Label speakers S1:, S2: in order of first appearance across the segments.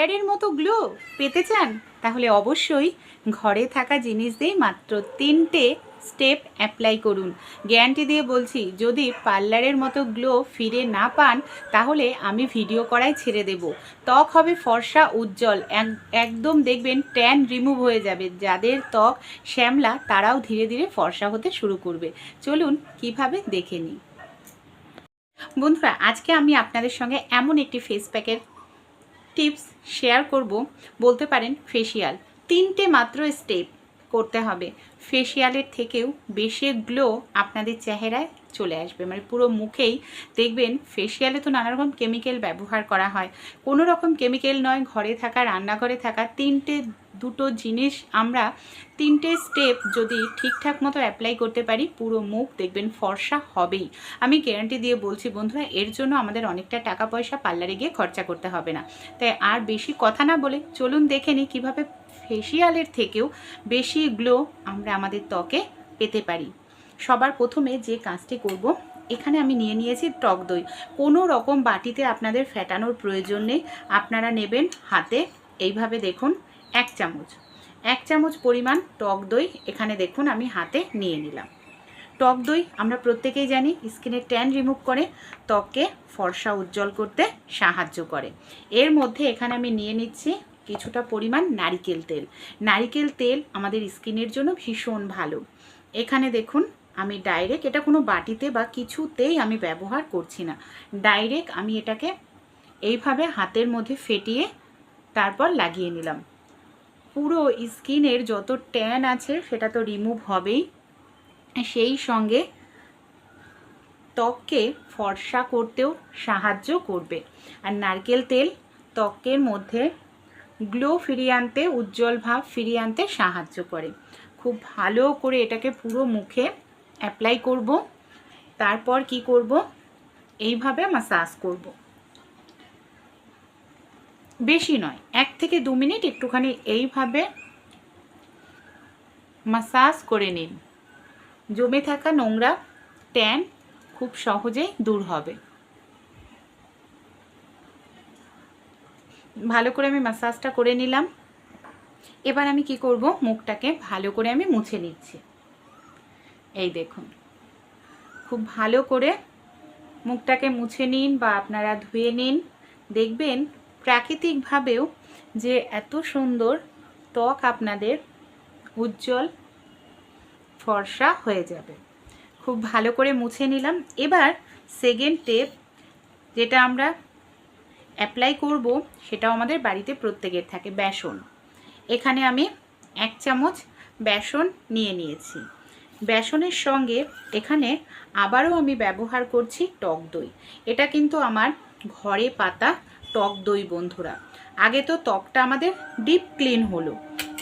S1: পার্লারের মতো গ্লো পেতে চান তাহলে অবশ্যই ঘরে থাকা জিনিস দিয়েই মাত্র 3টে স্টেপ অ্যাপ্লাই করুন। গ্যারান্টি দিয়ে বলছি, যদি পার্লারের মতো গ্লো ফিরে না পান তাহলে আমি ভিডিও করাই ছেড়ে দেব। ত্বক হবে ফর্সা উজ্জ্বল, একদম দেখবেন ট্যান রিমুভ হয়ে যাবে। যাদের ত্বক শ্যামলা তারাও ধীরে ধীরে ফর্সা হতে শুরু করবে। চলুন কিভাবে দেখে নিই। বন্ধুরা, আজকে আমি আপনাদের সঙ্গে এমন একটি ফেস প্যাকের টিপস শেয়ার করব, বলতে পারেন ফেসিয়াল। 3টে মাত্র স্টেপ করতে হবে। ফেসিয়ালের থেকেও বেশি গ্লো আপনাদের চেহারায় চলে আসবে, মানে পুরো মুখেই দেখবেন। ফেসিয়ালে তো নানা রকম কেমিক্যাল ব্যবহার করা হয়, কোনো রকম কেমিক্যাল নয়, ঘরে থাকা, রান্নাঘরে থাকা দুটো জিনিস আমরা 3টে স্টেপ যদি ঠিকঠাক মতো অ্যাপ্লাই করতে পারি, পুরো মুখ দেখবেন ফর্সা হবেই। আমি গ্যারান্টি দিয়ে বলছি বন্ধুরা, এর জন্য আমাদের অনেকটা টাকা পয়সা পার্লারে গিয়ে খরচা করতে হবে না। তাই আর বেশি কথা না বলে চলুন দেখে নিই কীভাবে ফেসিয়ালের থেকেও বেশি গ্লো আমরা আমাদের ত্বকে পেতে পারি। সবার প্রথমে যে কাজটি করব, এখানে আমি নিয়ে নিয়েছি টক দই। কোনো রকম বাটিতে আপনাদের ফেটানোর প্রয়োজন নেই। আপনারা নেবেন হাতে, এইভাবে দেখুন 1 চামচ পরিমাণ টক দই এখানে দেখুন আমি হাতে নিয়ে নিলাম। টক দই আমরা প্রত্যেকেই জানি স্কিনের ট্যান রিমুভ করে, ত্বককে ফর্সা উজ্জ্বল করতে সাহায্য করে। এর মধ্যে এখানে আমি নিয়ে নিচ্ছি কিছুটা পরিমাণ নারিকেল তেল। নারিকেল তেল আমাদের স্কিনের জন্য ভীষণ ভালো। এখানে দেখুন আমি ডাইরেক্ট, এটা কোনো বাটিতে বা কিছুতেই আমি ব্যবহার করছি না, ডাইরেক্ট আমি এটাকে এইভাবে হাতের মধ্যে ফেটিয়ে তারপর লাগিয়ে নিলাম। পুরো স্কিনের যত ট্যান আছে সেটা তো রিমুভ হবেই, সেই সঙ্গে ত্বককে ফর্সা করতেও সাহায্য করবে। আর নারকেল তেল ত্বকের মধ্যে গ্লো ফিরিয়ে আনতে, উজ্জ্বল ভাব ফিরিয়ে আনতে সাহায্য করে। খুব ভালো করে এটাকে পুরো মুখে অ্যাপ্লাই করব। তারপর কি করব, এইভাবে মাসাজ করব। বেশি নয়, 1 থেকে 2 মিনিট একটুখানি এইভাবে মাসাজ করে নিন। জমে থাকা নোংরা ট্যান খুব সহজেই দূর হবে। ভালো করে আমি মাসাজটা করে নিলাম। এবার আমি কি করব, মুখটাকে ভালো করে আমি মুছে নিচ্ছি। এই দেখুন, খুব ভালো করে মুখটাকে মুছে নিন বা আপনারা ধুয়ে নিন। দেখবেন প্রাকৃতিকভাবেও যে এত সুন্দর ত্বক আপনাদের উজ্জ্বল ফর্সা হয়ে যাবে। খুব ভালো করে মুছে নিলাম। এবার সেকেন্ড স্টেপ যেটা আমরা অ্যাপ্লাই করব, সেটাও আমাদের বাড়িতে প্রত্যেকের থাকে, বেসন। এখানে আমি 1 চামচ বেসন নিয়ে নিয়েছি। বেসনের সঙ্গে এখানে আবারও আমি ব্যবহার করছি টক দই। এটা কিন্তু আমার ঘরে পাতা টক দই বন্ধুরা। আগে তো ত্বকটা আমাদের ডিপ ক্লিন হলো,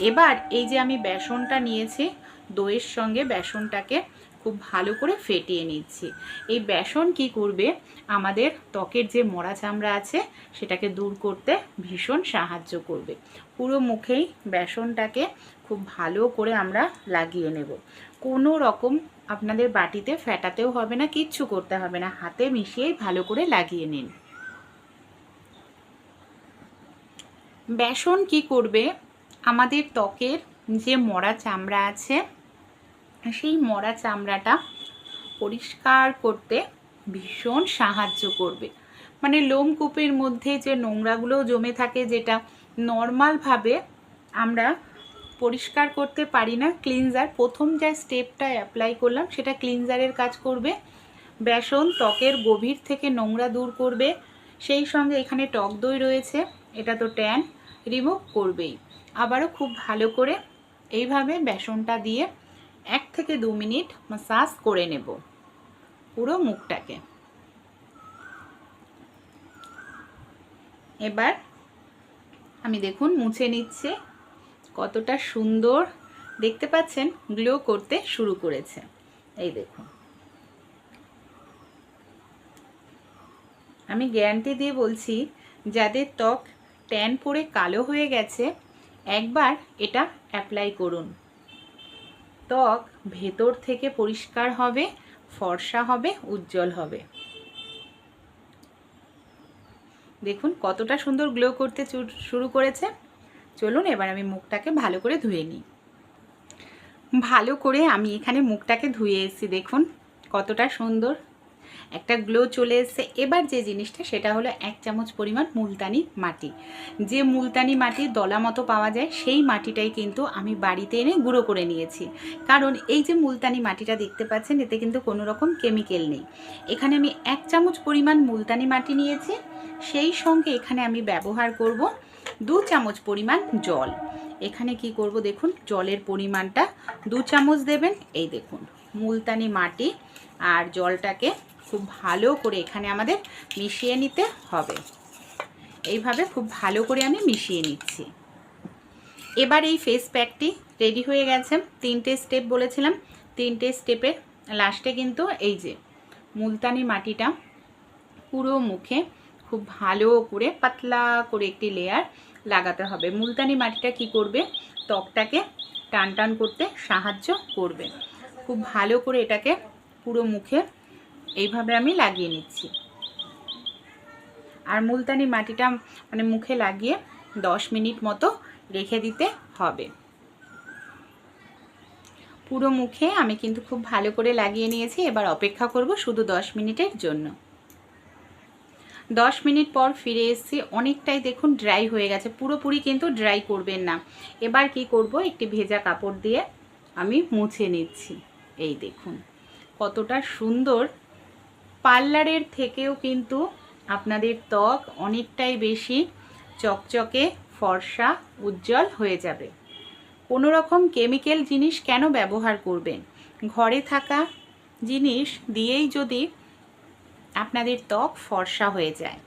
S1: এবার এই যে আমি বেসনটা নিয়েছি, দইয়ের সঙ্গে বেসনটাকে খুব ভালো করে ফেটিয়ে নিচ্ছি। এই বেসন কি করবে, আমাদের ত্বকের যে মরা চামড়া আছে সেটাকে দূর করতে ভীষণ সাহায্য করবে। পুরো মুখেই বেসনটাকে খুব ভালো করে আমরা লাগিয়ে নেব। কোনো রকম আপনাদের বাটিতে ফেটাতেও হবে না, কিচ্ছু করতে হবে না, হাতে মিশিয়েই ভালো করে লাগিয়ে নিন। বেসন কি করবে, আমাদের ত্বকের যে মরা চামড়া আছে সেই মরা চামড়াটা পরিষ্কার করতে ভীষণ সাহায্য করবে। মানে লোমকূপের মধ্যে যে নোংরাগুলো জমে থাকে, যেটা নর্মালভাবে আমরা পরিষ্কার করতে পারি না, ক্লিনজার প্রথম যে স্টেপটা অ্যাপ্লাই করলাম সেটা ক্লিনজারের কাজ করবে। বেসন ত্বকের গভীর থেকে নোংরা দূর করবে, সেই সঙ্গে এখানে টক দই রয়েছে, এটা তো ট্যান রিমুভ করবেই। আবারও খুব ভালো করে এইভাবে বেসনটা দিয়ে 1 থেকে 2 মিনিট মাসাজ করে নেব পুরো মুখটাকে। এবার আমি দেখুন মুছে নিচ্ছে, কতটা সুন্দর দেখতে পাচ্ছেন, গ্লো করতে শুরু করেছে। এই দেখুন, আমি গ্যারান্টি দিয়ে বলছি, যাদের ত্বক ট্যান পড়ে কালো হয়ে গেছে একবার এটা অ্যাপ্লাই করুন, ত্বক ভেতর থেকে পরিষ্কার হবে, ফর্সা হবে, উজ্জ্বল হবে। দেখুন কতটা সুন্দর গ্লো করতে শুরু করেছে। চলুন এবার আমি মুখটাকে ভালো করে ধুয়ে নিই। ভালো করে আমি এখানে মুখটাকে ধুয়ে এসেছি, দেখুন কতটা সুন্দর একটা গ্লো চলে এসেছে। এবার যে জিনিসটা সেটা হলো 1 চামচ পরিমাণ মুলতানি মাটি। যে মুলতানি মাটির দলা মতো পাওয়া যায় সেই মাটিটাই কিন্তু আমি বাড়িতে এনে গুঁড়ো করে নিয়েছি। কারণ এই যে মুলতানি মাটিটা দেখতে পাচ্ছেন এতে কিন্তু কোনো রকম কেমিক্যাল নেই। এখানে আমি 1 চামচ পরিমাণ মুলতানি মাটি নিয়েছি, সেই সঙ্গে এখানে আমি ব্যবহার করব 2 চামচ পরিমাণ জল। এখানে কি করব দেখুন, জলের পরিমাণটা 2 চামচ দেবেন। এই দেখুন মুলতানি মাটি আর জলটাকে খুব ভালো করে এখানে আমাদের মিশিয়ে নিতে হবে। এইভাবে খুব ভালো করে আমি মিশিয়ে নিচ্ছি। এবার এই ফেস প্যাকটি রেডি হয়ে গেছে। 3টে স্টেপ বলেছিলাম, 3টে স্টেপের লাস্টে কিন্তু এই যে মুলতানি মাটিটা পুরো মুখে খুব ভালো করে পাতলা করে একটি লেয়ার লাগাতে হবে। মুলতানি মাটিটা কি করবে, ত্বকটাকে টান টান করতে সাহায্য করবে। খুব ভালো করে এটাকে পুরো মুখে এইভাবে আমি লাগিয়ে নিচ্ছি। আর মুলতানি মাটিটা মানে মুখে লাগিয়ে 10 মিনিট মতো রেখে দিতে হবে। পুরো মুখে আমি কিন্তু খুব ভালো করে লাগিয়ে নিয়েছি। এবার অপেক্ষা করব শুধু 10 মিনিটের জন্য। 10 মিনিট পর ফিরে এসেছি। অনেকটাই দেখুন ড্রাই হয়ে গেছে, পুরোপুরি কিন্তু ড্রাই করবেন না। এবার কি করব, একটি ভেজা কাপড় দিয়ে আমি মুছে নিচ্ছি। এই দেখুন কতটা সুন্দর, পার্লারের থেকেও কিন্তু আপনাদের ত্বক অনেকটাই বেশি চকচকে ফর্সা উজ্জ্বল হয়ে যাবে। কোনো রকম কেমিক্যাল জিনিস কেন ব্যবহার করবেন, ঘরে থাকা জিনিস দিয়েই যদি আপনাদের ত্বক ফর্সা হয়ে যায়।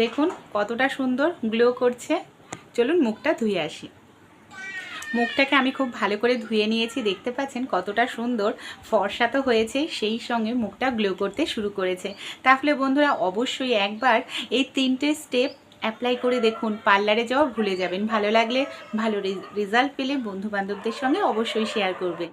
S1: দেখুন কতটা সুন্দর গ্লো করছে। চলুন মুখটা ধুয়ে আসি। মুখটাকে আমি খুব ভালো করে ধুয়ে নিয়েছি, দেখতে পাচ্ছেন কতটা সুন্দর ফর্সা তো হয়েছে, সেই সঙ্গে মুখটা গ্লো করতে শুরু করেছে। তাহলে বন্ধুরা অবশ্যই একবার এই 3টে স্টেপ অ্যাপ্লাই করে দেখুন, পার্লারে যাওয়া ভুলে যাবেন। ভালো লাগলে, ভালো রেজাল্ট পেলে বন্ধুবান্ধবদের সঙ্গে অবশ্যই শেয়ার করবেন।